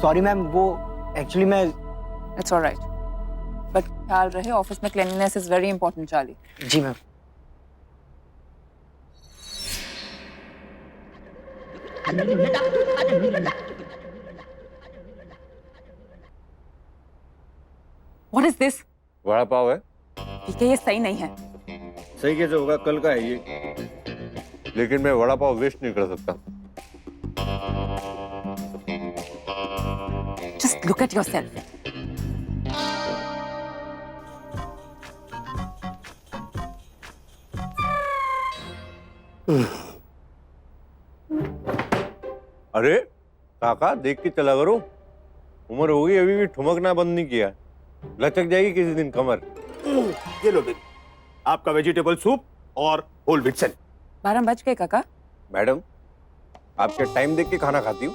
Sorry ma'am, वो actually मैं। It's alright, but ख्याल रहे ऑफिस में cleanliness is very important Charlie. जी ma'am. What is this? Vada pav है। ठीक है, ये सही नहीं है। सही कैसे होगा, कल का है ये। लेकिन मैं वड़ा पाव वेस्ट नहीं कर सकता। Just look at yourself. अरे काका, देख के चला करो। उम्र हो गई, अभी भी ठुमकना बंद नहीं किया। लचक जाएगी किसी दिन कमर। ये लो बेबी, आपका वेजिटेबल सूप और होल व्हीट सैलेड। 12 बज गए काका। मैडम, आप क्या टाइम देख के खाना खाती हो?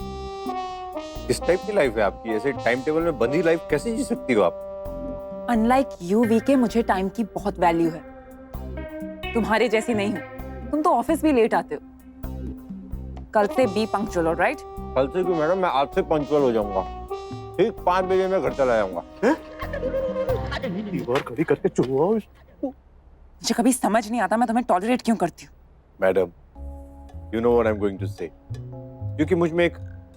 किस टाइप की लाइफ है आपकी? ऐसे टाइम टेबल में बंधी लाइफ कैसे जी सकती हो आप? अनलाइक यू वीके, मुझे टाइम की बहुत वैल्यू है। तुम्हारे जैसी नहीं हूँ। तुम तो ऑफिस भी लेट आते हो। कल से बी पंक्चुअल, ऑलराइट? कल से क्यों मैडम, मैं आज से पंक्चुअल हो जाऊंगा। ठीक 5 बजे मैं घर चला जाऊंगा। दीवार खड़ी करके चुनवाओ इसको। मुझे कभी समझ नहीं आता मैं तुम्हें टॉलरेट क्यों करती हूँ। Madam, you know what I am going to say. क्योंकि मुझ में एक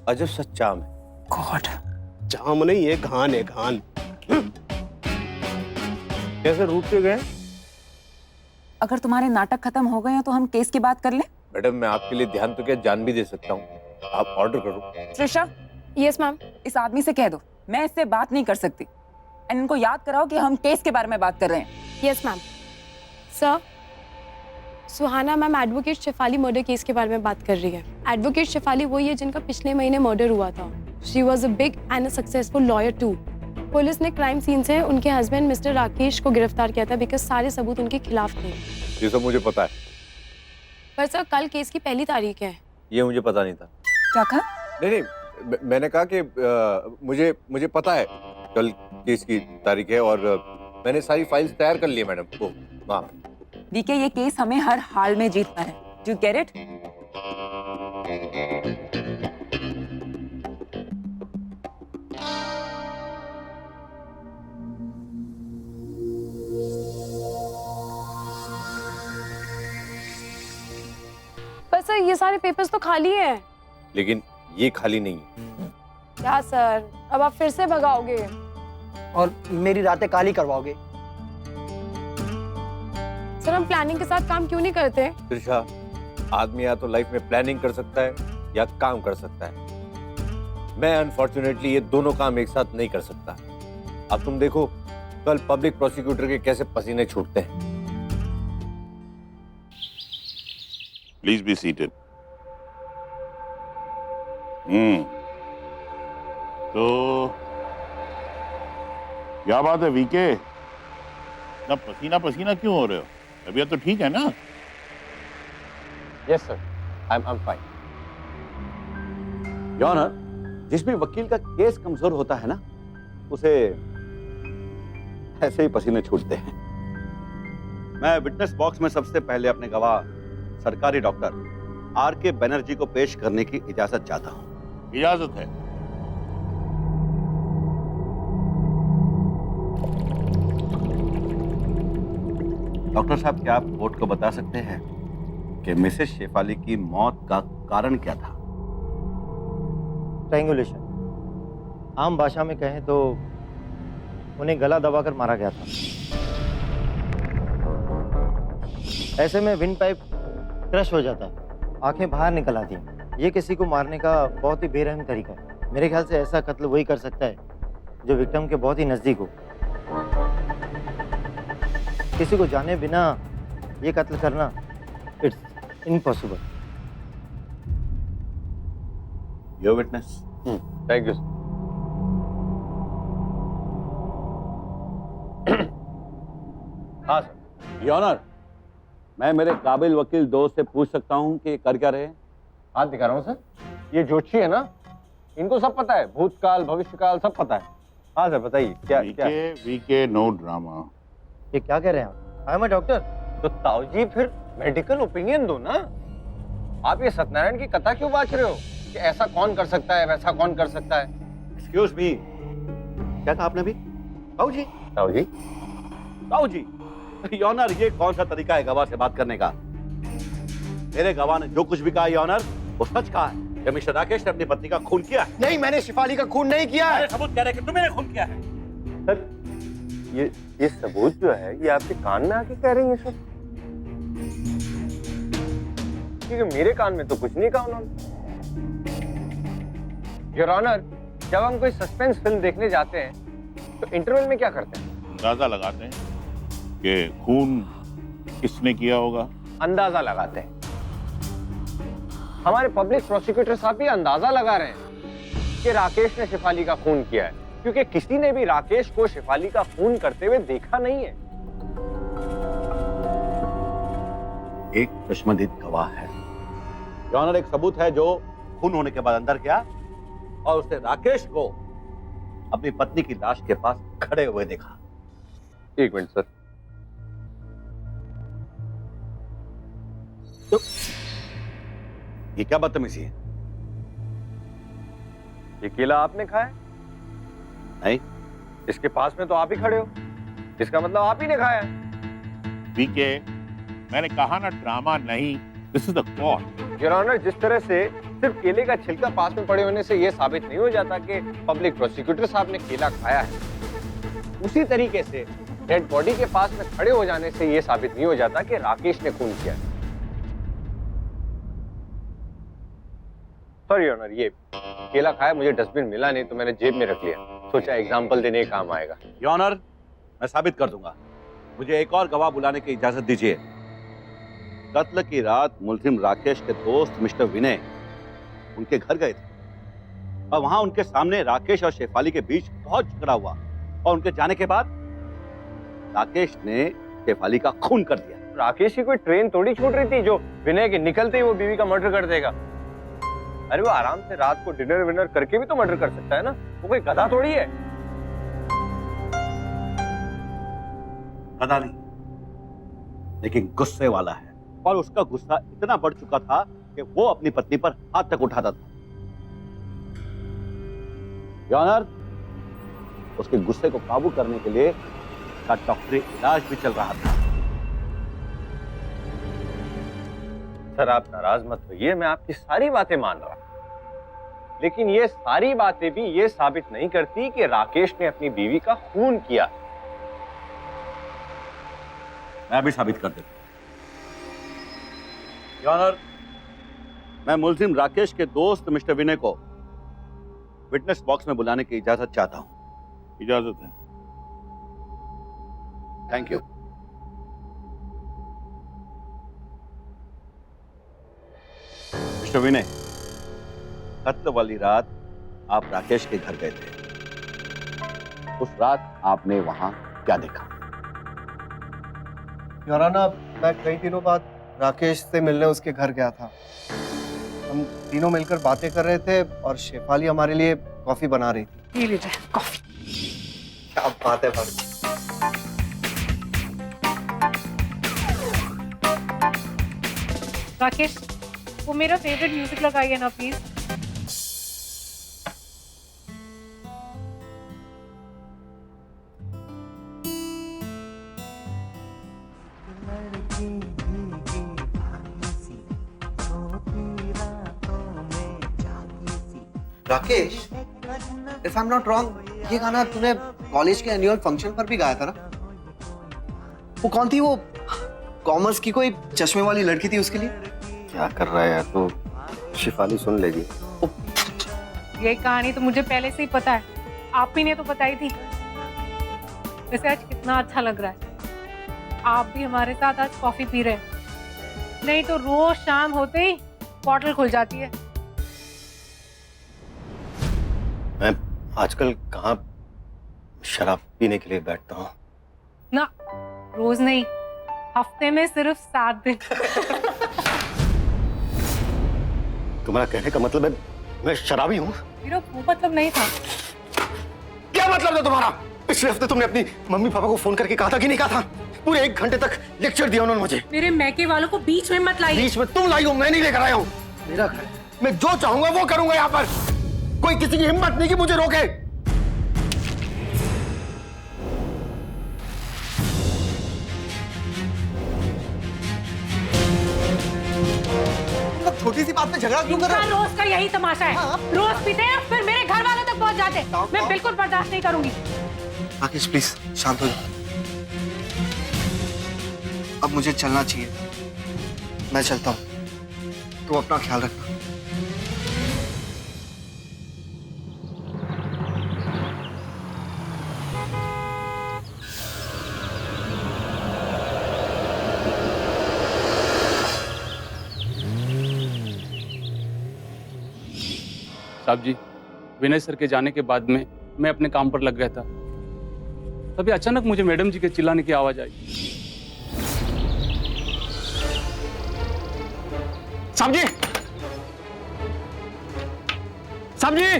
अजब सा चाम है। गॉड, जाम नहीं है, घान है, घान। कैसे रूठ के गए? अगर तुम्हारे नाटक खत्म हो गए हैं तो हम केस की बात कर लें। मैडम, मैं आपके लिए ध्यान तो क्या जान भी दे सकता हूँ। आप ऑर्डर करो। Trisha, yes ma'am. इस आदमी से कह दो मैं इससे बात नहीं कर सकती। एंड इनको याद कराओ कि हम केस के बारे में बात कर रहे हैं। Yes ma'am. Sir, Suhana ma'am advocate Shefali murder case के बारे में बात कर रही है। एडवोकेट शेफाली वही है जिनका पिछले महीने मर्डर हुआ था। She was a big and a successful lawyer too. Police ने क्राइम सीन से उनके हस्बैंड मिस्टर राकेश को गिरफ्तार किया था बिकॉज सारे सबूत उनके खिलाफ थे। ये सब मुझे पता है। पर सर, कल केस की पहली तारीख है। ये मुझे पता नहीं था। क्या कहा? नहीं, मैंने कहा कि मुझे पता है कल केस की तारीख है और मैंने सारी फाइल्स तैयार कर ली है मैडम। वो हाँ, वीके, ये केस हमें हर हाल में जीतना है। Do you get it? पर सर, ये सारे पेपर्स तो खाली हैं। लेकिन ये खाली नहीं है। क्या सर, अब आप फिर से भगाओगे? और मेरी रातें काली करवाओगे। सर, हम प्लानिंग के साथ काम क्यों नहीं करते? त्रिशा, आदमी या तो लाइफ में प्लानिंग कर सकता है या काम कर सकता है। मैं अनफॉर्चुनेटली ये दोनों काम एक साथ नहीं कर सकता। अब तुम देखो कल पब्लिक प्रोसिक्यूटर के कैसे पसीने छूटते हैं। Please be seated. तो क्या बात है वीके, ना पसीना पसीना क्यों हो रहे हो? तबीयत तो ठीक है ना? Yes sir, I am fine. Your honour, जिस भी वकील का केस कमजोर होता है ना, उसे ऐसे ही पसीने छूटते हैं। मैं विटनेस बॉक्स में सबसे पहले अपने गवाह सरकारी डॉक्टर आर.के. बनर्जी को पेश करने की इजाजत चाहता हूं। इजाजत है। डॉक्टर साहब, क्या आप कोर्ट को बता सकते हैं कि मिसेस शेफाली की मौत का कारण क्या था? स्ट्रैंगुलेशन। आम भाषा में कहें तो उन्हें गला दबाकर मारा गया था। ऐसे में विंड पाइप क्रश हो जाता है, आंखें बाहर निकल आती हैं। ये किसी को मारने का बहुत ही बेरहम तरीका है। मेरे ख्याल से ऐसा कत्ल वही कर सकता है जो विक्टिम के बहुत ही नजदीक हो। किसी को जाने बिना ये कत्ल करना it's impossible. Your witness. Thank you. हाँ सर। योर ऑनर, मैं मेरे काबिल वकील दोस्त से पूछ सकता हूं कि कर क्या रहे हैं? हाथ दिखा रहा हूँ सर। ये जोशी है ना, इनको सब पता है, भूतकाल भविष्यकाल सब पता है। हाँ सर, बताइए क्या क्या? VK no drama. ये क्या कह रहे हैं आप? I am a doctor. तो ताऊ जी फिर मेडिकल ओपिनियन दो ना। आप ये सत्यनारायण की कथा क्यों बांट रहे हो कि ऐसा कौन कर सकता है, वैसा कौन कर सकता है? एक्सक्यूज मी, क्या कहा आपने अभी? ताऊ जी, ताऊ जी, ताऊ जी, योर ऑनर, ये कौन सा तरीका है गवाह से बात करने का? मेरे गवाह ने जो कुछ भी कहा योर ऑनर, वो सच कहा है कि मिस्टर राकेश ने अपनी पत्नी का खून किया है। नहीं, मैंने शिफाली का खून नहीं किया है। सबूत कह रहे हैं कि तुमने खून किया है। सर ये सबूत जो है ये आपके कान में आके कह रही है सर? क्योंकि मेरे कान में तो कुछ नहीं कहा उन्होंने। योर ऑनर, जब हम कोई सस्पेंस फिल्म देखने जाते हैं तो इंटरवल में क्या करते हैं? अंदाजा लगाते हैं कि खून किसने किया होगा। अंदाजा लगाते हैं। हमारे पब्लिक प्रोसिक्यूटर साहब भी अंदाजा लगा रहे हैं कि राकेश ने शिफाली का खून किया है, क्योंकि किसी ने भी राकेश को शिफाली का खून करते हुए देखा नहीं है। एक चश्मदीद गवाह है योर ऑनर, एक सबूत है जो खून होने के बाद अंदर गया और उसने राकेश को अपनी पत्नी की लाश के पास खड़े हुए देखा। एक मिनट सर। तो ये क्या बदतमीजी है? ये केला आपने खाया? नहीं। इसके पास में तो आप ही खड़े हो, इसका मतलब आप ही ने खाया। वीके, मैंने कहा ना ड्रामा नहीं, this is the court. Your honour, जिस तरह से सिर्फ केले का छिलका पास में पड़े होने से यह साबित नहीं हो जाता कि पब्लिक प्रोसिक्यूटर साहब ने केला खाया है, उसी तरीके से डेड बॉडी के पास में खड़े हो जाने से यह साबित नहीं हो जाता कि राकेश ने खून किया है। सॉरी योर ऑनर, ये केला खाया, मुझे डस्टबिन मिला नहीं तो मैंने जेब में रख लिया, सोचा एग्जाम्पल देने के काम आएगा। योर ऑनर, मैं साबित कर दूंगा। मुझे एक और गवाह बुलाने की इजाजत दीजिए। कत्ल की रात मुलजिम राकेश के दोस्त मिस्टर विनय उनके घर गए थे और वहां उनके सामने राकेश और शेफाली के बीच बहुत झगड़ा हुआ और उनके जाने के बाद राकेश ने शेफाली का खून कर दिया। राकेश की कोई ट्रेन थोड़ी छूट रही थी जो विनय के निकलते ही वो बीवी का मर्डर कर देगा। अरे वो आराम से रात को डिनर विनर करके भी तो मर्डर कर सकता है ना, वो कोई गधा थोड़ी है। गधा नहीं, लेकिन गुस्से वाला है, और उसका गुस्सा इतना बढ़ चुका था कि वो अपनी पत्नी पर हाथ तक उठाता था। योर ऑनर, उसके गुस्से को काबू करने के लिए उसका डॉक्टरी इलाज भी चल रहा था। सर आप नाराज मत होइए, मैं आपकी सारी बातें मान रहा हूं, लेकिन ये सारी बातें भी ये साबित नहीं करती कि राकेश ने अपनी बीवी का खून किया। मैं भी साबित कर देता हूं। योर ऑनर, मैं मुलजिम राकेश के दोस्त मिस्टर विनय को विटनेस बॉक्स में बुलाने की इजाजत चाहता हूं। इजाजत है। Thank you. मिस्टर विनय, कत्ल वाली रात आप राकेश के घर गए थे। उस रात आपने वहां क्या देखा? योर ऑनर, मैं कई दिनों बाद राकेश से मिलने उसके घर गया था। हम तीनों मिलकर बातें कर रहे थे और शेफाली हमारे लिए कॉफी बना रही थी। ये लीजिए कॉफी। क्या बात है भाभी। राकेश, वो मेरा फेवरेट म्यूजिक लगाइए ना please. Rakesh, if I am not wrong, ये गाना तूने कॉलेज के एनुअल फंक्शन पर भी गाया था ना? वो कौन थी? वो कॉमर्स की कोई चश्मे वाली लड़की थी, उसके लिए? क्या कर रहा है यार, तो शिफाली सुन लेगी। ये कहानी तो मुझे पहले से ही पता है, आप ही ने तो बताई थी। वैसे आज कितना अच्छा लग रहा है, आप भी हमारे साथ आज कॉफी पी रहे हैं, नहीं तो रोज शाम होते ही बॉटल खुल जाती है। मैं आजकल कहाँ शराब पीने के लिए बैठता हूँ। ना, रोज नहीं, हफ्ते में सिर्फ 7 दिन। तुम्हारा कहने का मतलब है मैं शराबी हूँ? मेरा वो मतलब नहीं था। क्या मतलब है तुम्हारा? पिछले हफ्ते तुमने अपनी मम्मी पापा को फोन करके कहा था कि नहीं कहा था? पूरे 1 घंटे तक लेक्चर दिया उन्होंने मुझे। मेरे मैके वालों को बीच में मत लाइए। बीच में तुम लाई हो, मैं नहीं लेकर आया हूँ। मेरा घर, मैं जो चाहूंगा वो करूंगा यहाँ पर। कोई किसी की हिम्मत नहीं कि मुझे रोके। मतलब छोटी सी बात में झगड़ा क्यों कर रहे हो? रोज का यही तमाशा है। रोज पीते हैं फिर मेरे घर वालों तक पहुंच जाते हैं। मैं बिल्कुल बर्दाश्त नहीं करूंगी। राकेश प्लीज शांत हो जाओ। अब मुझे चलना चाहिए, मैं चलता हूँ, तुम अपना ख्याल रखना। साहब जी, विनय सर के जाने के बाद में मैं अपने काम पर लग गया था, तभी अचानक मुझे मैडम जी के चिल्लाने की आवाज आई। साहब जी, साहब जी,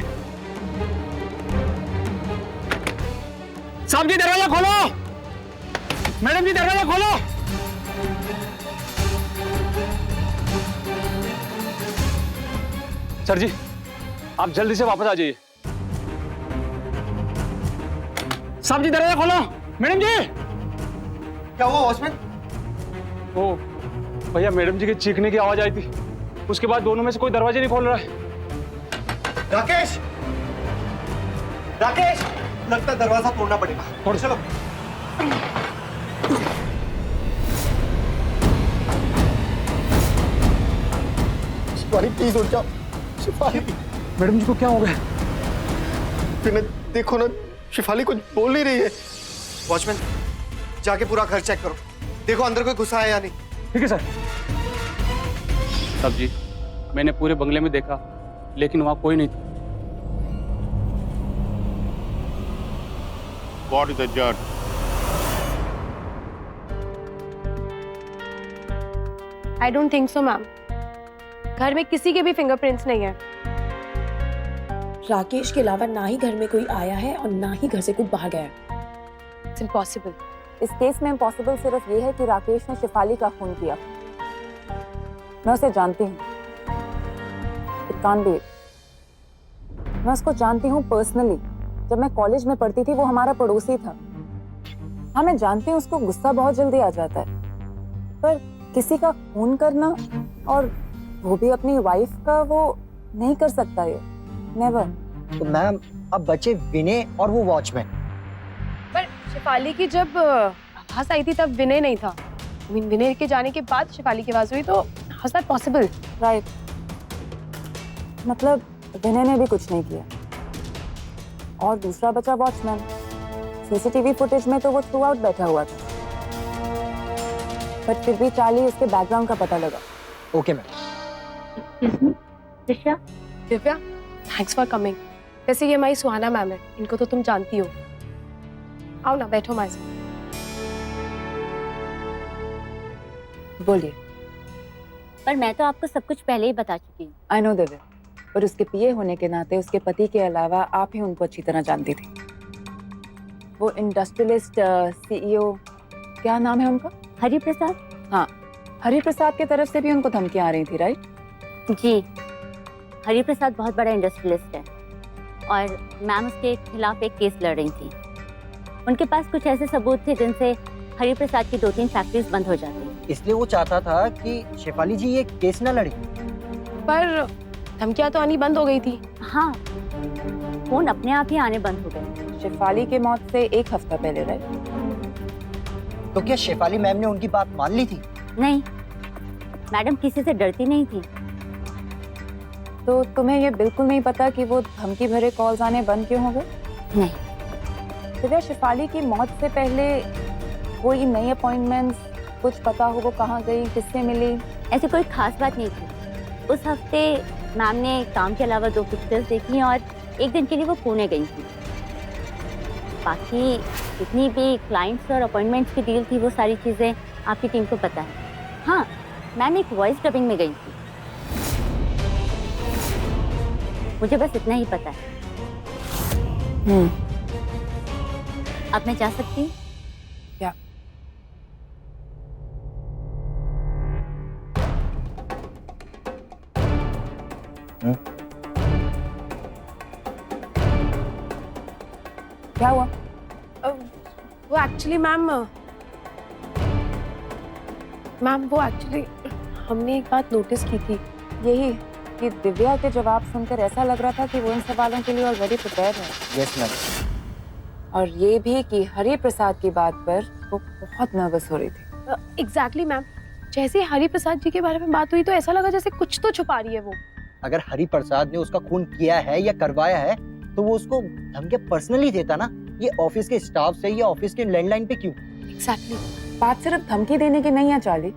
साहब जी दरवाजा खोलो, मैडम जी दरवाजा खोलो। सर जी, आप जल्दी से वापस आ जाइए। साहब जी दरवाजा खोलो, मैडम जी। क्या हुआ वॉचमैन? ओ भैया, मैडम जी के चीखने की आवाज आई थी, उसके बाद दोनों में से कोई दरवाजे नहीं खोल रहा है। राकेश, राकेश, लगता है दरवाजा तोड़ना पड़ेगा। तोड़ चलो। शिफाली प्लीज उठ जाओ। शिफाली, मैडम जी को क्या हो गया? फिर देखो ना, शिफाली कुछ बोल नहीं रही है। वॉचमैन, जाके पूरा घर चेक करो, देखो अंदर कोई घुसा है या नहीं। ठीक है सर। साहब जी, मैंने पूरे बंगले में देखा, लेकिन वहां कोई नहीं था। What is the judge? I don't think so ma'am. घर में किसी के भी फिंगरप्रिंट्स नहीं है। राकेश के अलावा ना ही घर में कोई आया है और ना ही घर से कोई बाहर गया है। It's impossible. इस केस में इम्पॉसिबल सिर्फ ये है कि राकेश ने शिफाली का खून किया। मैं उसे जानती हूँ। It can't be. मैं उसको जानती हूँ पर्सनली। जब मैं कॉलेज में पढ़ती थी वो हमारा पड़ोसी था। हाँ, मैं जानती हूँ उसको गुस्सा बहुत जल्दी आ जाता है, पर किसी का खून करना, और वो भी अपनी वाइफ का, वो नहीं कर सकता ये। नेवर। तो मैम, अब बचे विनय और वो वॉचमैन। पर शिफाली की जब आवाज आई थी तब विनय नहीं था। I mean, विनय के जाने के बाद शिफाली की आवाज हुई, तो how is that possible? Right. मतलब विनय ने भी कुछ नहीं किया। और दूसरा बचा वॉचमैन। सीसीटीवी फुटेज में तो वो थ्रू आउट बैठा हुआ था, बट फिर भी चार्ली उसके बैकग्राउंड का पता लगा। Okay ma'am. Divya, thanks for coming. वैसे ये हमारी सुहाना मैम है, इनको तो तुम जानती हो। आओ ना, बैठो हमारे साथ। बोलिए। पर मैं तो आपको सब कुछ पहले ही बता चुकी हूँ। आई नो दिव्या, पर उसके पीए होने के नाते उसके पति के अलावा आप ही उनको अच्छी तरह जानती थी। वो इंडस्ट्रियलिस्ट सीईओ, क्या नाम है उनका? हरि प्रसाद। हाँ, हरि प्रसाद की तरफ से भी उनको धमकियां आ रही थी, राइट? जी, हरि प्रसाद बहुत बड़ा इंडस्ट्रियलिस्ट है और मैम उसके खिलाफ एक केस लड़ रही थी। उनके पास कुछ ऐसे सबूत थे जिनसे हरि प्रसाद की 2-3 फैक्ट्रीज बंद हो जाती। इसलिए वो चाहता था कि शेफाली जी ये केस न लड़े। पर धमकियां तो आनी बंद हो गई थी। हाँ, फोन अपने आप ही आने बंद हो गए। शेफाली के मौत से 1 हफ्ता पहले, राइट? तो क्या शेफाली मैम ने उनकी बात मान ली थी? नहीं, मैडम किसी से डरती नहीं थी। तो तुम्हें ये बिल्कुल नहीं पता कि वो धमकी भरे कॉल्स आने बंद क्यों हो गए? नहीं। तो क्या शिफाली की मौत से पहले कोई नई अपॉइंटमेंट्स, कुछ पता हो वो कहाँ गई, किससे मिली? ऐसी कोई खास बात नहीं थी। उस हफ्ते मैम ने काम के अलावा 2 पिक्चर्स देखी और एक दिन के लिए वो पुणे गई थी। बाकी जितनी भी क्लाइंट्स और अपॉइंटमेंट्स की डील थी वो सारी चीज़ें आपकी टीम को पता है। हाँ, मैम एक वॉइस डबिंग में गई थी। मुझे बस इतना ही पता है। अब मैं जा सकती हूँ? क्या? क्या हुआ? वो एक्चुअली मैम वो एक्चुअली हमने एक बात नोटिस की थी। यही कि दिव्या के जवाब सुनकर ऐसा लग रहा था कि वो इन सवालों के लिए ऑलरेडी प्रिपेयर है। Yes ma'am. और ये भी कि हरि प्रसाद की बात पर वो बहुत नर्वस हो रही थी। एग्जैक्टली मैम, जैसे हरि प्रसाद जी के बारे में बात हुई तो ऐसा लगा जैसे कुछ तो छुपा रही है वो। अगर हरि प्रसाद ने उसका खून किया है या करवाया है तो वो उसको धमकी पर्सनली देता ना, ये ऑफिस के स्टाफ से या ऑफिस के लैंडलाइन पे क्यों? एग्जैक्टली। बात सिर्फ धमकी देने की नहीं है चार्ली,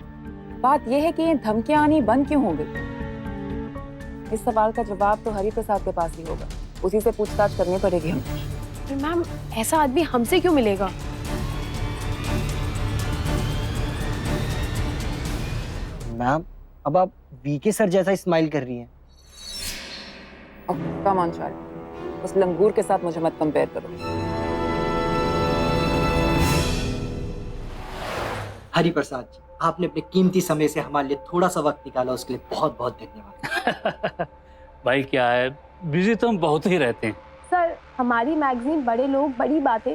बात यह है कि ये धमकियां आनी बंद क्यों हो गई। इस सवाल का जवाब तो हरि प्रसाद के पास ही होगा, उसी से पूछताछ करनी पड़ेगी हमें। मैम ऐसा आदमी हमसे क्यों मिलेगा? मैम अब आप वीके सर जैसा स्माइल कर रही हैं। कम ऑन चार्ली, उस लंगूर के साथ मुझे मत कंपेयर करो। हरि प्रसाद जी, आपने अपने कीमती समय से हमारे लिए थोड़ा सा वक्त निकाला, उसके लिए बहुत बहुत धन्यवाद। भाई क्या है, बिजी तो हम बहुत ही रहते हैं। सर हमारी मैगजीन बड़े लोग बड़ी बातें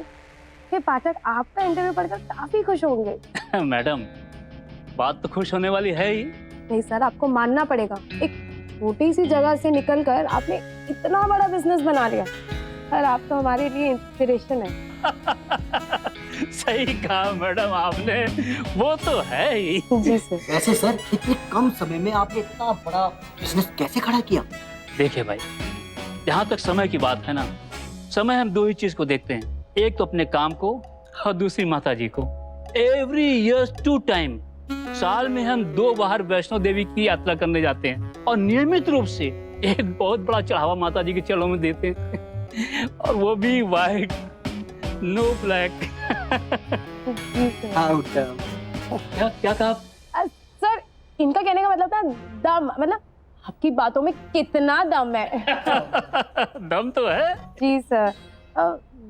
के पाठक आपका इंटरव्यू पढ़कर काफी खुश होंगे। मैडम बात तो खुश होने वाली है ही। नहीं सर, आपको मानना पड़ेगा, एक छोटी सी जगह से निकलकर आपने इतना बड़ा बिजनेस बना लिया। सर आप तो हमारे लिए इंस्पिरेशन है। सही कहा मैडम आपने, वो तो है ही। जी सर। वैसे सर इतने कम समय में आपने इतना बड़ा बिजनेस कैसे खड़ा किया? देखिए भाई, जहाँ तक समय की बात है ना, समय हम दो ही चीज को देखते हैं, एक तो अपने काम को और दूसरी माता जी को। एवरी ईयर 2 टाइम, साल में हम 2 बार वैष्णो देवी की यात्रा करने जाते हैं और नियमित रूप से एक बहुत बड़ा चढ़ावा माता जी के चरणों में देते हैं, और वो भी वाइट, नो ब्लैक। क्या क्या कहा? सर इनका कहने का मतलब था दम, मतलब आपकी बातों में कितना दम है। दम तो है। जी सर।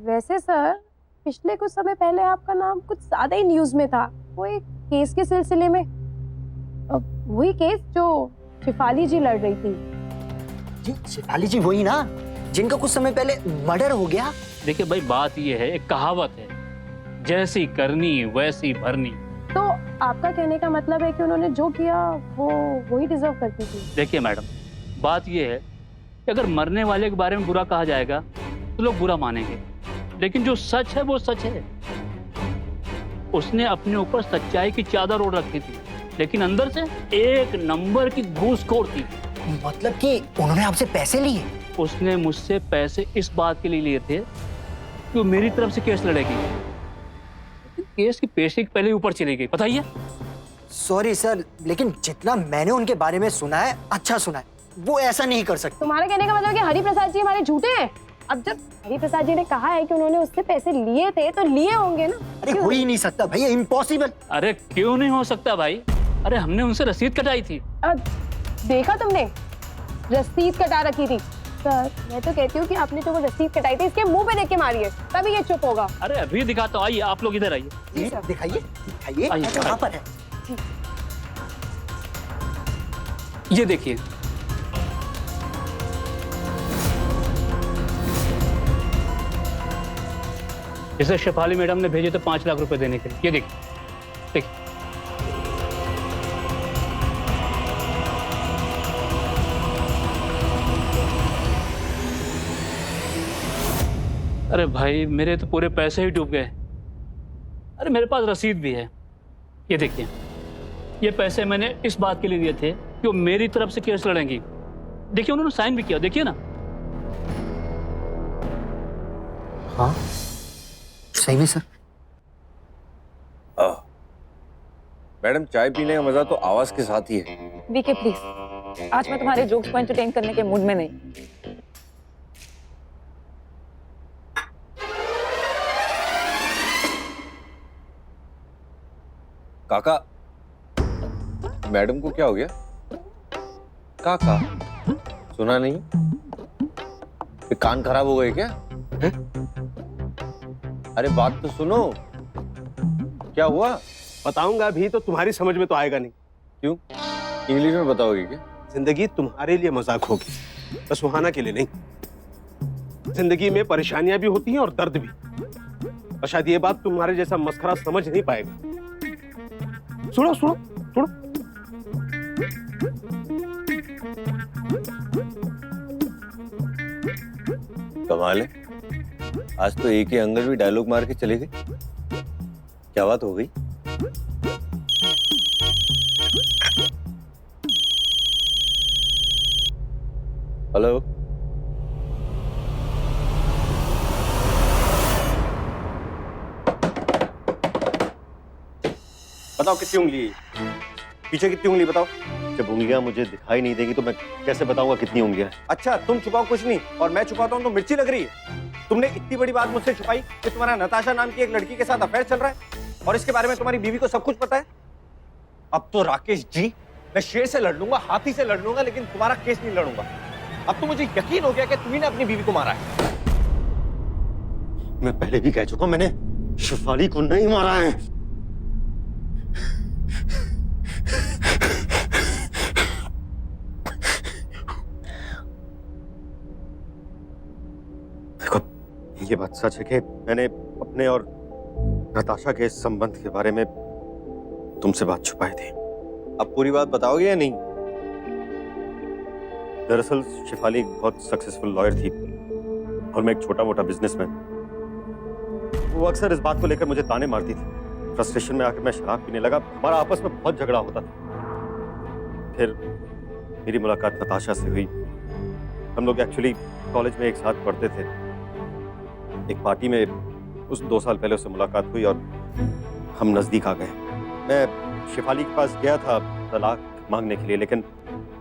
वैसे सर पिछले कुछ समय पहले आपका नाम कुछ ज्यादा ही न्यूज में था, वो एक केस के सिलसिले में। वही केस जो शिफाली जी लड़ रही थी। जी शिफाली जी वही ना जिनका कुछ समय पहले मर्डर हो गया? देखिए भाई, बात ये है, एक कहावत है, जैसी करनी वैसी भरनी। तो आपका कहने का मतलब है कि उन्होंने जो किया वो वही डिजर्व करती थी? देखिए मैडम, बात ये है कि अगर मरने वाले के बारे में बुरा कहा जाएगा तो लोग बुरा मानेंगे, लेकिन जो सच है वो सच है। उसने अपने ऊपर सच्चाई की चादर ओढ़ रखी थी, लेकिन अंदर से एक नंबर की घूसखोर थी। मतलब कि उन्होंने आपसे पैसे लिए? उसने मुझसे पैसे इस बात के लिए लिए थे कि वो मेरी तरफ से केस लड़ेगी। केस की पेशी पहले ऊपर चली गई, बताइए। सॉरी सर, लेकिन जितना मैंने उनके बारे में सुना है, अच्छा सुना है, वो ऐसा नहीं कर सकते। तुम्हारा कहने का मतलब कि हरि प्रसाद जी हमारे झूठे हैं? अब जब हरि प्रसाद जी ने कहा है कि उन्होंने उससे पैसे लिए थे तो लिए होंगे ना। अरे हो ही नहीं सकता भैया, इम्पॉसिबल। अरे क्यों नहीं हो सकता भाई? अरे हमने उनसे रसीद कटाई थी। देखा तुमने, रसीद कटा रखी थी। सर मैं तो कहती हूँ कि आपने जो वो रसीद कटाई थी इसके मुंह पे देख के मारिए, तभी ये चुप होगा। अरे अभी दिखाता हूँ, आइए आप लोग इधर आइए। दिखाइए दिखाइए, कहाँ पर है? ये देखिए, इसे शेफाली मैडम ने भेजे थे 5 लाख रुपए देने के लिए। ये देखिए देखिए। अरे भाई, मेरे तो पूरे पैसे ही डूब गए। अरे मेरे पास रसीद भी है, ये देखिए। ये पैसे मैंने इस बात के लिए दिए थे कि वो मेरी तरफ से केस लड़ेंगी। देखिए उन्होंने साइन भी किया, देखिए ना। हाँ सही में सर। मैडम, चाय पीने का मजा तो आवाज के साथ ही है। वीके प्लीज, आज मैं तुम्हारे जोक्स को एंटरटेन करने के मूड में नहीं। काका, मैडम को क्या हो गया? काका, सुना नहीं? ये कान खराब हो गए क्या? है? अरे बात तो सुनो, क्या हुआ? बताऊंगा अभी तो तुम्हारी समझ में तो आएगा नहीं। क्यों? इंग्लिश में बताओगे क्या? जिंदगी तुम्हारे लिए मजाक होगी, बस सुहाना के लिए नहीं। जिंदगी में परेशानियां भी होती हैं और दर्द भी, और शायद ये बात तुम्हारे जैसा मस्खरा समझ नहीं पाएगा। सुनो सुनो सुनो। कमाल है, आज तो एक ही अंगल भी डायलॉग मार के चले गए। क्या बात हो गई? हेलो, बताओ कितनी उंगली है? पीछे कितनी उंगली बताओ? जब उंगलियां मुझे दिखाई नहीं देगी तो मैं कैसे बताऊंगा कितनी उंगलियां हैं? अच्छा, तुम छुपाओ कुछ नहीं और मैं छुपाता हूँ तो मिर्ची लग रही है। तुमने इतनी बड़ी बात मुझसे छुपाई कि तुम्हारा नताशा नाम की एक लड़की के साथ अफेयर चल रहा है और इसके बारे में तुम्हारी बीवी को सब कुछ पता है। अब तो राकेश जी, मैं शेर से लड़ लूंगा, हाथी से लड़ लूंगा, लेकिन तुम्हारा केस नहीं लड़ूंगा। अब तो मुझे यकीन हो गया कि तुम्ही ने अपनी बीवी को मारा है। मैं पहले भी कह चुका हूं, मैंने शेफाली को नहीं मारा है। देखो, ये बात सच है कि मैंने अपने और नताशा के संबंध के बारे में तुमसे बात छुपाई थी। अब पूरी बात बताओगे या नहीं? दरअसल शेफाली एक बहुत सक्सेसफुल लॉयर थी और मैं एक छोटा मोटा बिजनेसमैन। वो अक्सर इस बात को लेकर मुझे ताने मारती थी। फ्रस्ट्रेशन में आकर मैं शराब पीने लगा। हमारा आपस में बहुत झगड़ा होता था। फिर मेरी मुलाकात नताशा से हुई। हम लोग एक्चुअली कॉलेज में एक साथ पढ़ते थे। एक पार्टी में उस 2 साल पहले उससे मुलाकात हुई और हम नजदीक आ गए। मैं शेफाली के पास गया था तलाक मांगने के लिए, लेकिन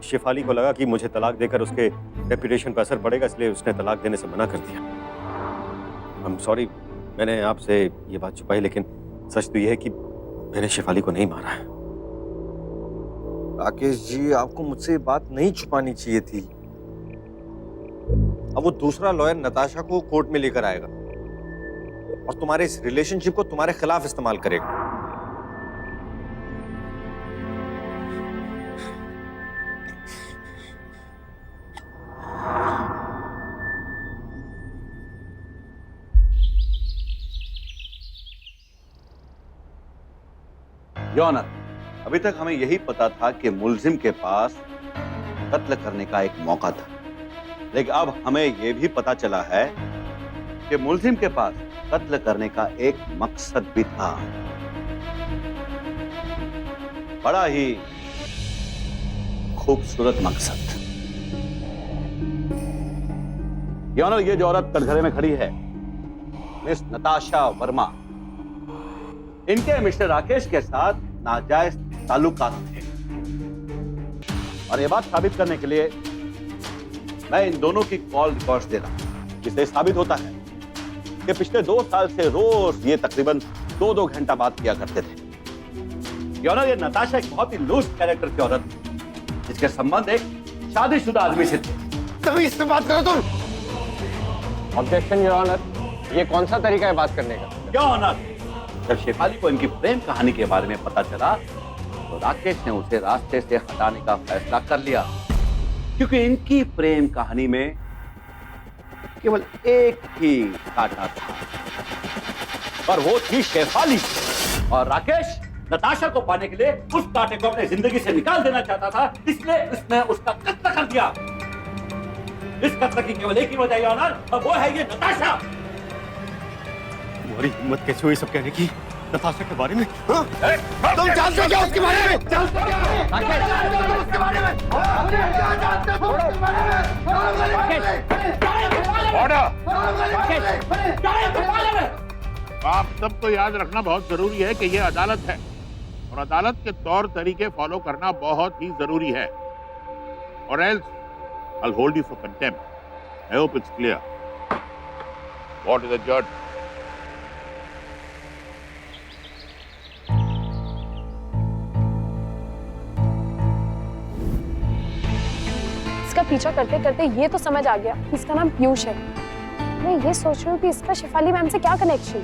शेफाली को लगा कि मुझे तलाक देकर उसके रेपुटेशन पर असर पड़ेगा, इसलिए उसने तलाक देने से मना कर दिया। आई एम सॉरी, मैंने आपसे ये बात छुपाई, लेकिन सच तो ये है कि मैंने शेफाली को नहीं मारा है। राकेश जी, आपको मुझसे ये बात नहीं छुपानी चाहिए थी। अब वो दूसरा लॉयर नताशा को कोर्ट में लेकर आएगा और तुम्हारे इस रिलेशनशिप को तुम्हारे खिलाफ इस्तेमाल करेगा। योर ऑनर, अभी तक हमें यही पता था कि मुलजिम के पास कत्ल करने का एक मौका था, लेकिन अब हमें यह भी पता चला है कि मुलजिम के पास कत्ल करने का एक मकसद भी था। बड़ा ही खूबसूरत मकसद। योर ऑनर, ये जो औरत कटघरे में खड़ी है, मिस नताशा वर्मा, इनके मिस्टर राकेश के साथ नाजायज ताल्लुकात थे और ये बात साबित करने के लिए मैं इन दोनों की कॉल रिकॉर्ड्स दे रहा हूं, जिससे साबित होता है कि पिछले 2 साल से रोज ये तकरीबन 2-2 घंटा बात किया करते थे। ये नताशा एक बहुत ही लूज कैरेक्टर की औरत, जिसके संबंध एक शादीशुदा आदमी से थे। तभी इससे बात करो तुम। ऑब्जेक्शन योर ऑनर, ये कौन सा तरीका है बात करने का? योर ऑनर, जब शेफाली को इनकी प्रेम कहानी के बारे में पता चला तो राकेश ने उसे रास्ते से हटाने का फैसला कर लिया, क्योंकि इनकी प्रेम कहानी में केवल एक ही कांटा था, पर वो थी शेफाली। और राकेश नताशा को पाने के लिए उस कांटे को अपनी जिंदगी से निकाल देना चाहता था, इसलिए उसने उसका कत्ल कर दिया। इस कत्ल की केवल एक ही वजह है ऑनर, और वो है ये नताशा। तुम्हारी हिम्मत कैसे हुई सब कहने की नताशा के बारे में? तुम जानते हो क्या उसके बारे में? जानते हो क्या उसके बारे में? आप सबको याद रखना बहुत जरूरी है कि यह अदालत है और अदालत के तौर तरीके फॉलो करना बहुत ही जरूरी है, और else I'll hold you for contempt. I hope it's clear. What is the judge? इसका पीछा करते करते ये तो समझ आ गया कि इसका नाम पीयूष है। मैं ये सोच रही हूँ कि इसका शेफाली मैम से क्या कनेक्शन।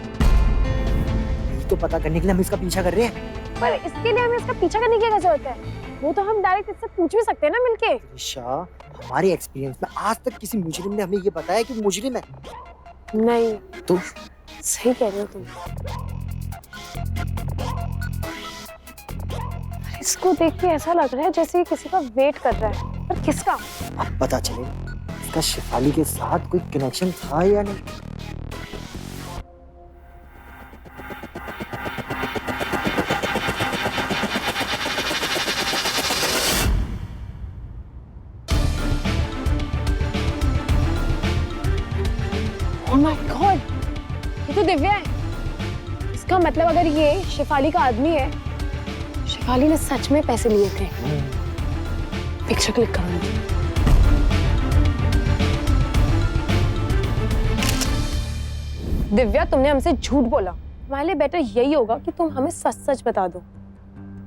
ये तो पता करने के लिए हम इसका पीछा कर रहे हैं। पर इसके लिए हमें इसका पीछा करने की क्या जरूरत है? वो तो हम डायरेक्ट इससे पूछ भी सकते हैं ना मिलके। ऋषा, हमारे एक्सपीरियंस में आज तक किसी मुजरिम ने हमें ये बताया कि मुजरिम है। नहीं तो सही कह रहे हो तुम। इसको देख के ऐसा लग रहा है जैसे किसी का वेट कर रहा है, पर किसका? अब पता चलेगा। इसका शिफाली के साथ कोई कनेक्शन था या नहीं? Oh my God! ये तो दिव्या है। इसका मतलब अगर ये शिफाली का आदमी है, शिफाली ने सच में पैसे लिए थे। पिक्चर क्लिक करो मुझे। दिव्या, तुमने हमसे झूठ बोला। हमारे लिए बेटर यही होगा कि तुम हमें सच सच बता दो।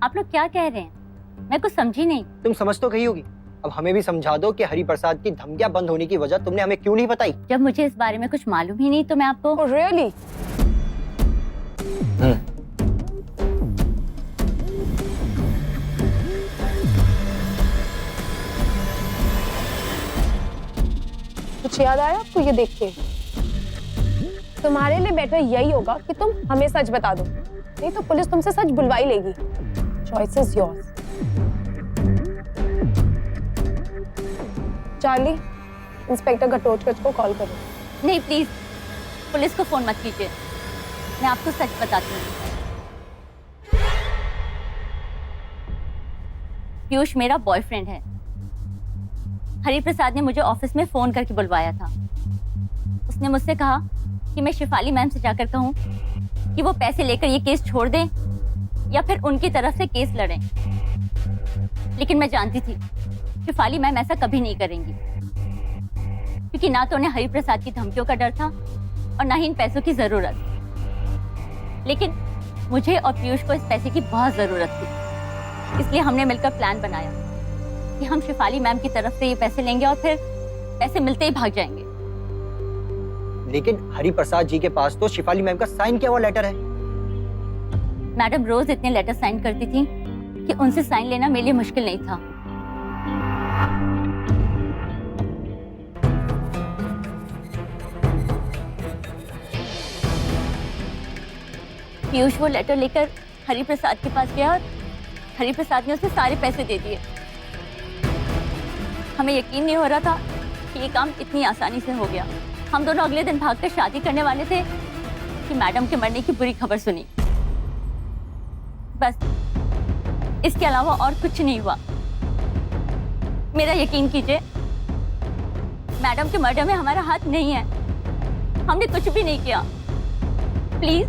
आप लोग क्या कह रहे हैं? मैं कुछ समझी नहीं। तुम समझ तो गई होगी, अब हमें भी समझा दो कि हरि प्रसाद की धमकियां बंद होने की वजह तुमने हमें क्यों नहीं बताई? जब मुझे इस बारे में कुछ मालूम ही नहीं तो मैं आपको रियली कुछ याद आया आपको ये देख के? तुम्हारे लिए बेटर यही होगा कि तुम हमें सच बता दो, नहीं तो पुलिस तुमसे सच बुलवा ही लेगी। Choice is yours. Charlie, inspector Ghatotkach को कॉल करो। नहीं, प्लीज पुलिस को फोन मत कीजिए, मैं आपको सच बताती हूँ। पीयूष मेरा बॉयफ्रेंड है। हरि प्रसाद ने मुझे ऑफिस में फोन करके बुलवाया था। उसने मुझसे कहा कि मैं शिफाली मैम से जाकर कहूँ कि वो पैसे लेकर ये केस छोड़ दें या फिर उनकी तरफ से केस लड़ें। लेकिन मैं जानती थी शिफाली मैम ऐसा कभी नहीं करेंगी, क्योंकि ना तो उन्हें हरि प्रसाद की धमकियों का डर था और ना ही इन पैसों की जरूरत। लेकिन मुझे और पीयूष को इस पैसे की बहुत जरूरत थी, इसलिए हमने मिलकर प्लान बनाया कि हम शिफाली मैम की तरफ से ये पैसे लेंगे और फिर पैसे मिलते ही भाग जाएंगे। लेकिन हरि प्रसाद जी के पास तो शिफाली मैम का साइन किया हुआ लेटर है। मैडम रोज इतने लेटर साइन करती थी कि उनसे साइन लेना मेरे लिए मुश्किल नहीं था। पीयूष वो लेटर लेकर हरि प्रसाद के पास गया और हरि प्रसाद ने उसे सारे पैसे दे दिए। हमें यकीन नहीं हो रहा था कि ये काम इतनी आसानी से हो गया। हम दोनों अगले दिन भागकर शादी करने वाले थे कि मैडम के मरने की बुरी खबर सुनी। बस इसके अलावा और कुछ नहीं हुआ। मेरा यकीन कीजिए, मैडम के मर्डर में हमारा हाथ नहीं है। हमने कुछ भी नहीं किया। प्लीज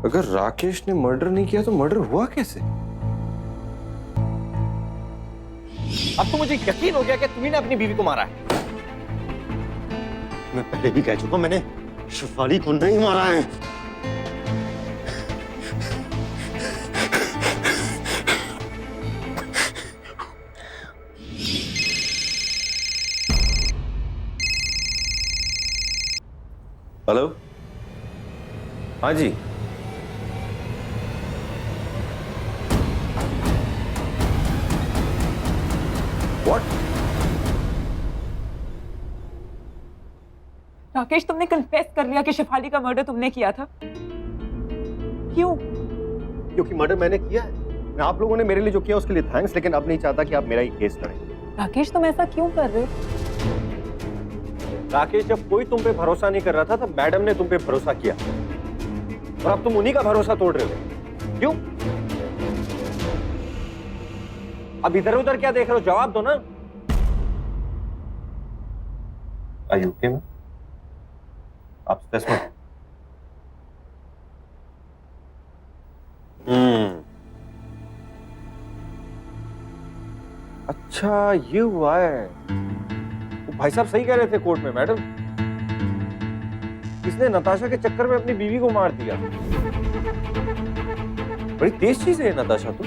अगर राकेश ने मर्डर नहीं किया तो मर्डर हुआ कैसे? अब तो मुझे यकीन हो गया कि तुम्ही ने अपनी बीवी को मारा है। मैं पहले भी कह चुका, मैंने शिफाली को नहीं मारा है। हेलो, हाँ जी। What? राकेश, तुमने कन्फेस कर लिया कि शिफाली का मर्डर तुमने किया था। क्यों? क्योंकि मर्डर मैंने किया है। मैं आप लोगों ने मेरे लिए जो किया उसके लिए थैंक्स, लेकिन अब नहीं चाहता कि आप मेरा ही केस लड़ें। राकेश, तुम ऐसा क्यों कर रहे हो? राकेश, जब कोई तुम पे भरोसा नहीं कर रहा था तब मैडम ने तुम पे भरोसा किया, और अब तुम उन्हीं का भरोसा तोड़ रहे हो। क्यों? अब इधर उधर क्या देख रहे हो? जवाब दो ना। Are you okay, man? आप स्ट्रेस मत। अच्छा, ये हुआ है। वो भाई साहब सही कह रहे थे कोर्ट में, मैडम। इसने नताशा के चक्कर में अपनी बीवी को मार दिया। बड़ी तेज चीज है नताशा तो।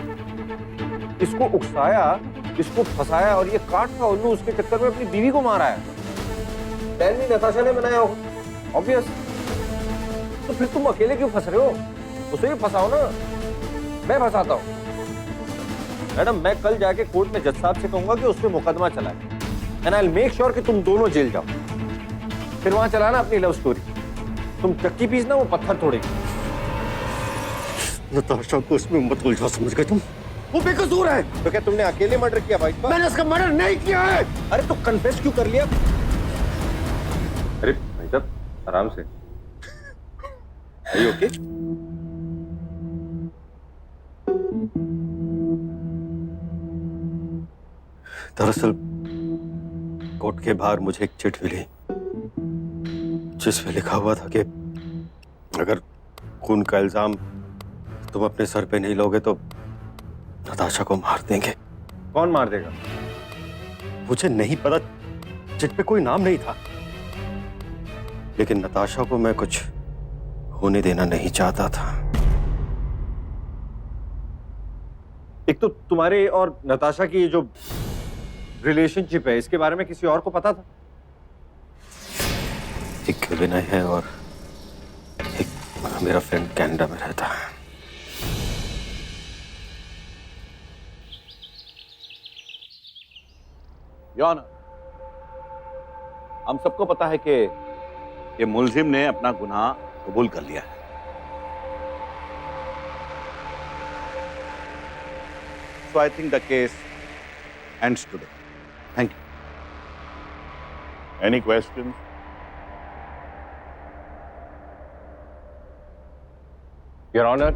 इसको उकसाया, इसको फंसाया और ये काट का उल्लू उसके चक्कर में अपनी बीवी को मारा है। प्लान भी नताशा ने बनाया होगा, ऑब्वियस। तो फिर तुम अकेले क्यों फंस रहे हो? उसे भी फंसाओ ना। मैं फंसाता हूँ। मैडम, मैं कल जाके कोर्ट में जज साहब से कहूंगा कि उस पर मुकदमा चलाए, and I will make sure कि तुम दोनों जेल जाओ। फिर वहां चलाना अपनी लव स्टोरी। तुम चक्की पीसना, वो पत्थर तोड़ेगी। नताशा को उसमें मत उलझा, समझ गए तुम? वो बेकसूर है। तो क्या तुमने अकेले मर्डर किया बाइक पर? मैंने उसका मर्डर नहीं किया है। अरे तो कन्फेस क्यों कर लिया? अरे भाई साहब आराम से। ओके? दरअसल कोर्ट के बाहर मुझे एक चिट मिली जिसमें लिखा हुआ था कि अगर खून का इल्जाम तुम अपने सर पे नहीं लोगे तो नताशा को मार देंगे। कौन मार देगा? मुझे नहीं पता, चिट पे कोई नाम नहीं था, लेकिन नताशा को मैं कुछ होने देना नहीं चाहता था। एक तो तुम्हारे और नताशा की जो रिलेशनशिप है इसके बारे में किसी और को पता था? एक विनय है और एक मेरा फ्रेंड कनाडा में रहता है। योर ऑनर, हम सबको पता है कि ये मुलजिम ने अपना गुनाह कबूल कर लिया है। So I think the case ends today. Thank you. Any questions? Your honour,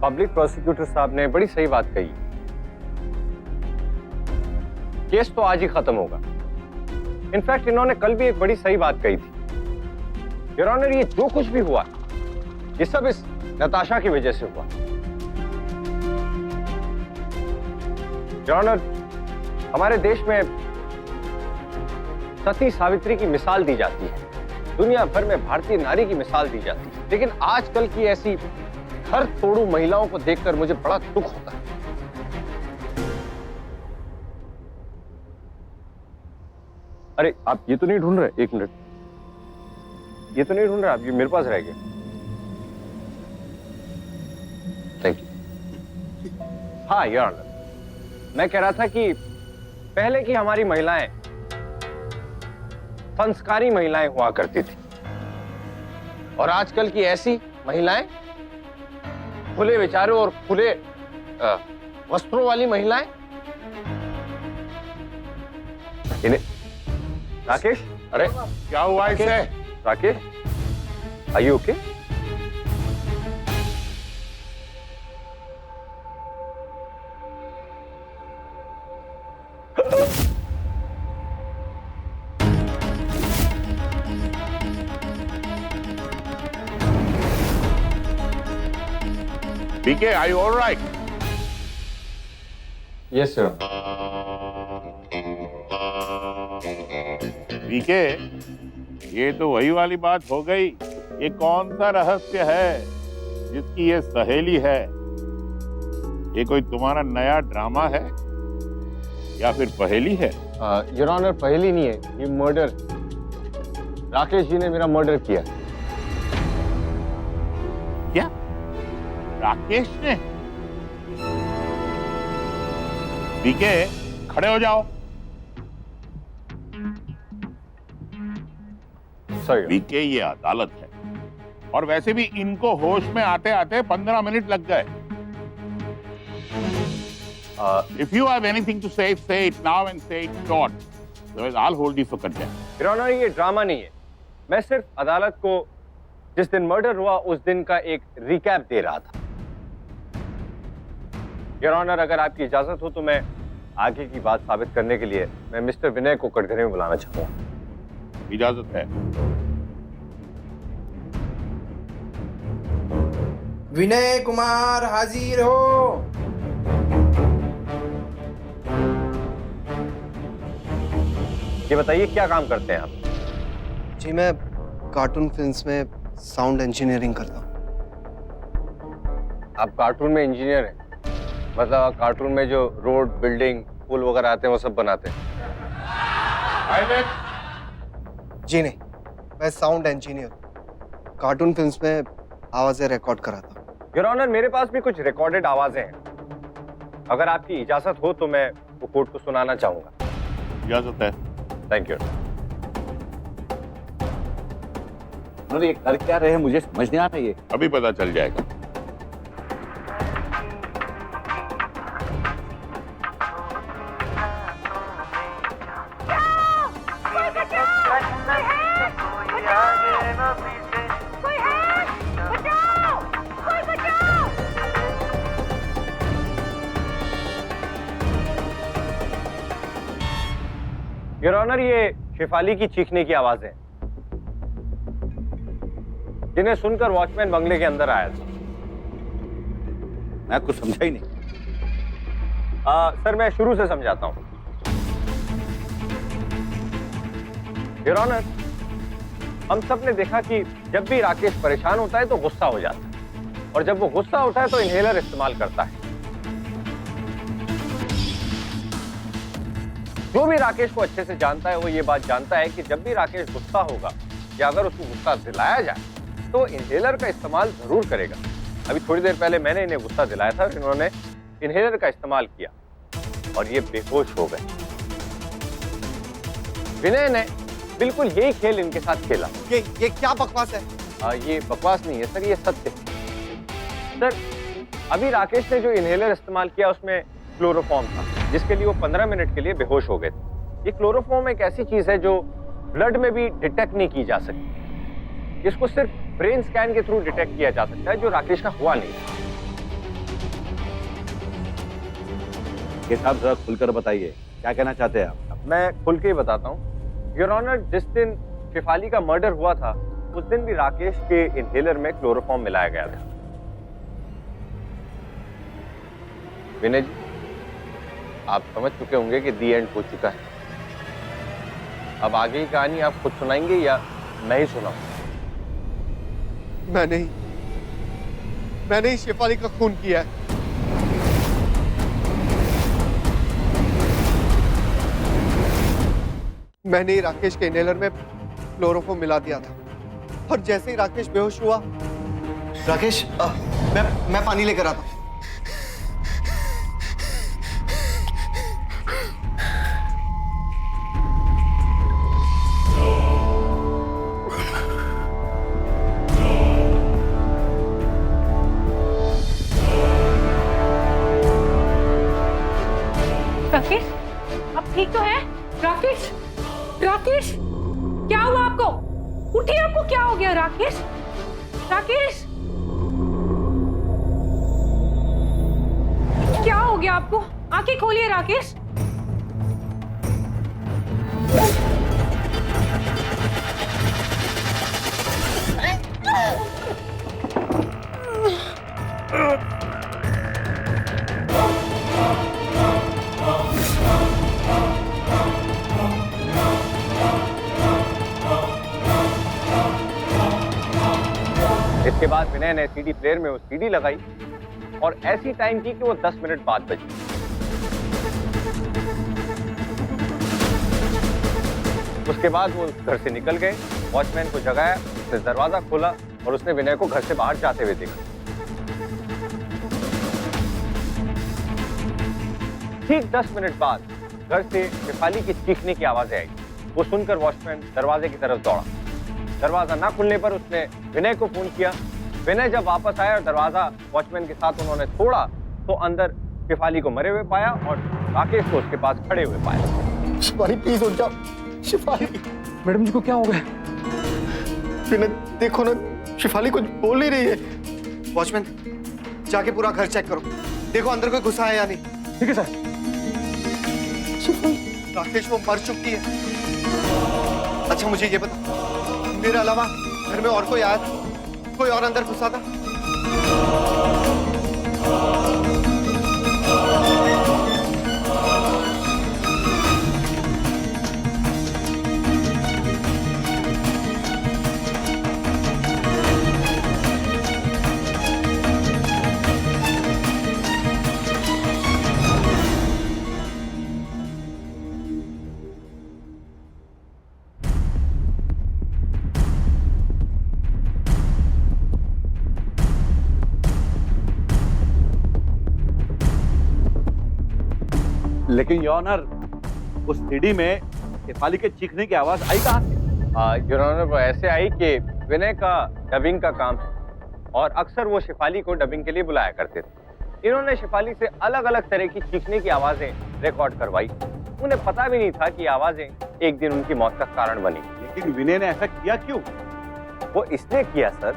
public prosecutor साहब ने बड़ी सही बात कही। केस तो आज ही खत्म होगा। इनफैक्ट इन्होंने कल भी एक बड़ी सही बात कही थी। योर ऑनर, ये जो कुछ भी हुआ ये सब इस नताशा की वजह से हुआ। योर ऑनर, हमारे देश में सती सावित्री की मिसाल दी जाती है, दुनिया भर में भारतीय नारी की मिसाल दी जाती है, लेकिन आजकल की ऐसी घर तोड़ू महिलाओं को देखकर मुझे बड़ा दुख होता है। अरे आप ये तो नहीं ढूंढ रहे? एक मिनट, ये तो नहीं ढूंढ रहे आप? ये मेरे पास रह गया। Thank you. हाँ योर ऑनर, मैं कह रहा था कि पहले की हमारी महिलाएं संस्कारी महिलाएं हुआ करती थी और आजकल की ऐसी महिलाएं खुले विचारों और खुले वस्त्रों वाली महिलाएं। इन्हें राकेश, अरे क्या हुआ इसे? Rakesh, are you okay? BK, are you all right? Yes, sir. BK, ये तो वही वाली बात हो गई। ये कौन सा रहस्य है जिसकी ये सहेली है? ये कोई तुम्हारा नया ड्रामा है या फिर पहेली है? योर ऑनर, पहेली नहीं है, ये मर्डर। राकेश जी ने मेरा मर्डर किया। क्या राकेश ने? BK, खड़े हो जाओ। सॉरी BK, ये अदालत है और वैसे भी इनको होश में आते आते 15 मिनट लग गए। If you have anything to say it now and say it short. Otherwise, I'll hold you for contempt. Your honour, ये ड्रामा नहीं है। मैं सिर्फ अदालत को जिस दिन मर्डर हुआ उस दिन का एक रिकैप दे रहा था। योर ऑनर, अगर आपकी इजाजत हो तो मैं आगे की बात साबित करने के लिए मैं मिस्टर विनय को कटघरे में बुलाना चाहूंगा। इजाजत है। विनय कुमार हाजिर हो। ये बताइए क्या काम करते हैं आप? जी मैं कार्टून फिल्म्स में साउंड इंजीनियरिंग करता हूँ। आप कार्टून में इंजीनियर हैं? मतलब आप कार्टून में जो रोड, बिल्डिंग, पुल वगैरह आते हैं वो सब बनाते हैं? जी नहीं, मैं साउंड इंजीनियर कार्टून फिल्म्स में आवाजें रिकॉर्ड कराता हूँ। योर ऑनर, मेरे पास भी कुछ रिकॉर्डेड आवाजें हैं। अगर आपकी इजाजत हो तो मैं वो कोर्ट को सुनाना चाहूंगा। इजाजत है। Thank you. उन्होंने ये कर क्या रहे हैं मुझे समझ नहीं आ रहा। ये अभी पता चल जाएगा। योर ऑनर, ये शेफाली की चीखने की आवाज है जिन्हें सुनकर वॉचमैन बंगले के अंदर आया था। मैं कुछ समझा ही नहीं। सर, मैं शुरू से समझाता हूं। योर ऑनर, हम सब ने देखा कि जब भी राकेश परेशान होता है तो गुस्सा हो जाता है, और जब वो गुस्सा होता है तो इनहेलर इस्तेमाल करता है। जो भी राकेश को अच्छे से जानता है वो ये बात जानता है कि जब भी राकेश गुस्सा होगा या अगर उसको गुस्सा दिलाया जाए तो इनहेलर का इस्तेमाल जरूर करेगा। अभी थोड़ी देर पहले मैंने इन्हें गुस्सा दिलाया था और इन्होंने इनहेलर का इस्तेमाल किया और ये बेहोश हो गए। विनय ने बिल्कुल यही खेल इनके साथ खेला। ये क्या बकवास है? ये बकवास नहीं है सर, ये सत्य है। सर, अभी राकेश ने जो इनहेलर इस्तेमाल किया उसमें क्लोरोफॉर्म था, जिसके लिए वो 15 मिनट के लिए बेहोश हो गए थे। ये क्लोरोफॉर्म एक ऐसी चीज है जो ब्लड में भी डिटेक्ट नहीं की जा सकती। इसको सिर्फ ब्रेन स्कैन के थ्रू डिटेक्ट किया जा सकता है, जो राकेश का हुआ नहीं। ये साहब जरा खुलकर बताइए, क्या कहना चाहते हैं आप? मैं खुल के ही बताता हूँ योर ऑनर। जिस दिन शेफाली का मर्डर हुआ था उस दिन भी राकेश के इनहेलर में क्लोरोफॉर्म मिलाया गया था। विनय जी, आप समझ चुके होंगे कि दी एंड हो चुका है। अब आगे की कहानी आप खुद सुनाएंगे या मैं ही सुनाऊं? मैंने ही शेफाली का खून किया है। मैंने ही राकेश के इनहेलर में क्लोरोफॉर्म मिला दिया था और जैसे ही राकेश बेहोश हुआ, राकेश मैं पानी लेकर आता हूं। राकेश, आप ठीक तो हैं? राकेश, राकेश, क्या हुआ आपको? उठिए, आपको क्या हो गया? राकेश, राकेश, क्या हो गया आपको? आंखें खोलिए राकेश। इसके बाद विनय ने सीडी प्लेयर में वो सीडी लगाई और ऐसी टाइम की कि वो 10 मिनट बाद बजी। उसके बाद वो घर से निकल गए, वॉचमैन को जगाया, उसने दरवाजा खोला और उसने विनय को घर से बाहर जाते हुए देखा। ठीक 10 मिनट बाद घर से शेफाली की चीखने की आवाजें आई। वो सुनकर वॉचमैन दरवाजे की तरफ दौड़ा। दरवाजा ना खुलने पर उसने विनय को फोन किया। विनय जब वापस आया और दरवाजा वॉचमैन के साथ उन्होंने तोड़ा तो अंदर शेफाली को मरे हुए पाया और राकेश को उसके पास खड़े हुए पाया। शेफाली प्लीज उठ जाओ। शेफाली, मैडम जी को क्या हो गया? विनय देखो ना, शेफाली कुछ बोल नहीं रही है। वॉचमैन, जाके पूरा घर चेक करो, देखो अंदर कोई घुसा है या नहीं। ठीक है सर। राकेश वो मर चुकी है। अच्छा मुझे ये बता, मेरे अलावा घर में और कोई आया था? कोई और अंदर घुसा था? लेकिन योर ऑनर, उस सीडी में शेफाली के चीखने की आवाज आई कहां से? योर ऑनर, वो ऐसे आई कि विनय का डबिंग का काम है और अक्सर वो शेफाली को डबिंग के लिए बुलाया करते थे। इन्होंने शेफाली से अलग अलग तरह की चीखने की आवाजें रिकॉर्ड करवाई। उन्हें पता भी नहीं था कि आवाजें एक दिन उनकी मौत का कारण बनी। लेकिन विनय ने ऐसा किया क्यों? वो इसलिए किया सर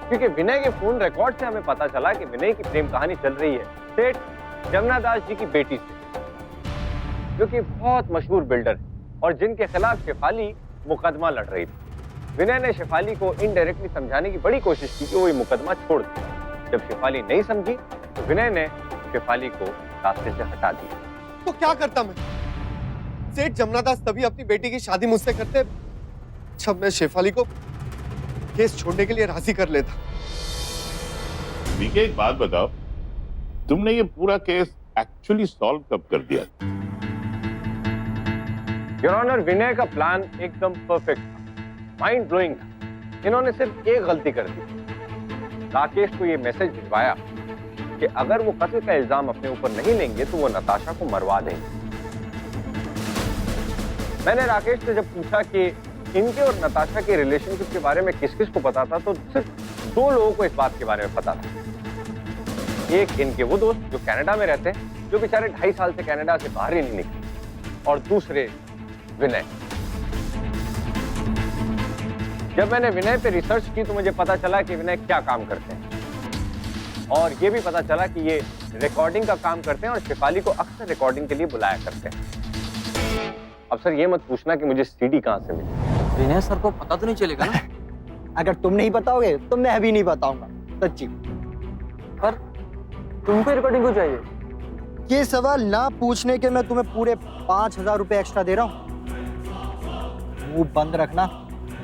क्योंकि विनय के फोन रिकॉर्ड से हमें पता चला कि विनय की प्रेम कहानी चल रही है सेठ जमुना दास जी की बेटी से, जो कि बहुत मशहूर बिल्डर है और जिनके खिलाफ शेफाली मुकदमा लड़ रही थी। विनय ने शेफाली को इनडायरेक्टली समझाने की बड़ी कोशिश की कि वो ये मुकदमा छोड़ दे। जब शेफाली नहीं समझी तो विनय ने शेफाली को रास्ते से हटा दिया। तो क्या करता मैं? सेठ जमुना दास तभी अपनी बेटी की शादी मुझसे करते जब मैं शेफाली को केस छोड़ने के लिए राजी कर लेता। बीके, एक बात बताओ, तुमने ये पूरा केस एक्चुअली सॉल्व कब कर दिया? योर ऑनर, विनय का प्लान एकदम परफेक्ट था, माइंड ब्लोइंग था। इन्होंने सिर्फ एक गलती कर दी, राकेश को ये मैसेज भिजवाया कि अगर वो कत्ल का इल्जाम अपने ऊपर नहीं लेंगे तो वो नताशा को मरवा देंगे। मैंने राकेश से जब पूछा कि इनके और नताशा के रिलेशनशिप के बारे में किस किस को पता था, तो सिर्फ 2 लोगों को इस बात के बारे में पता था। एक इनके वो दोस्त जो कनाडा में रहते हैं, जो बेचारे 2.5 साल से कनाडा से बाहर ही नहीं निकले, और दूसरे विनय। जब मैंने विनय पे रिसर्च की तो मुझे पता चला कि विनय क्या काम करते हैं, और ये भी पता चला कि ये रिकॉर्डिंग का काम करते हैं और शेफाली को अक्सर रिकॉर्डिंग के लिए बुलाया करते हैं। अब सर ये मत पूछना कि मुझे सीडी कहां से मिली। विनय सर को पता तो नहीं चलेगा ना? अगर तुम नहीं बताओगे तो मैं भी नहीं बताऊंगा, सच्ची। पर तुमको रिकॉर्डिंग क्यों चाहिए? ये सवाल ना पूछने के मैं तुम्हें पूरे 5,000 रुपए एक्स्ट्रा दे रहा हूँ। मुंह बंद रखना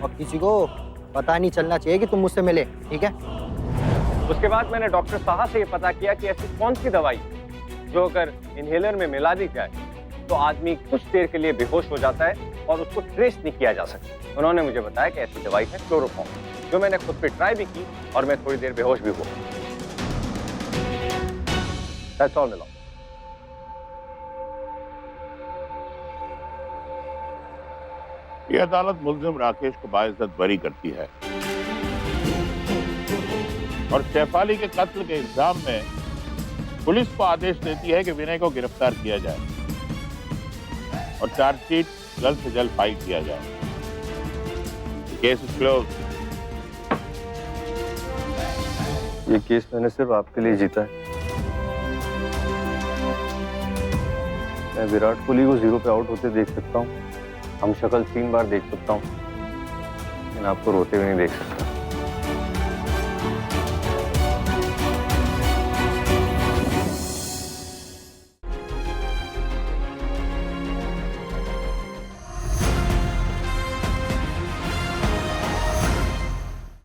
और किसी को पता नहीं चलना चाहिए कि तुम मुझसे मिले, ठीक है? उसके बाद मैंने डॉक्टर साहा से ये पता किया कि ऐसी कौन सी दवाई जो अगर इनहेलर में मिला दी जाए तो आदमी कुछ देर के लिए बेहोश हो जाता है और उसको ट्रेस नहीं किया जा सकता। उन्होंने मुझे बताया कि ऐसी दवाई है क्लोरोफॉर्म, जो मैंने खुद पे ट्राई भी की और मैं थोड़ी देर बेहोश भी हुआ। That's all, Milan. ये अदालत मुल्जिम राकेश को बाइज्जत बरी करती है और शेफाली के कत्ल के इल्जाम में पुलिस को आदेश देती है कि विनय को गिरफ्तार किया जाए और चार्जशीट जल्द से जल्द फाइल किया जाए। Case is close. ये केस मैंने सिर्फ आपके लिए जीता है। मैं विराट कोहली को 0 पे आउट होते देख सकता हूँ, हम शक्ल 3 बार देख सकता हूँ, लेकिन आपको रोते हुए नहीं देख सकता।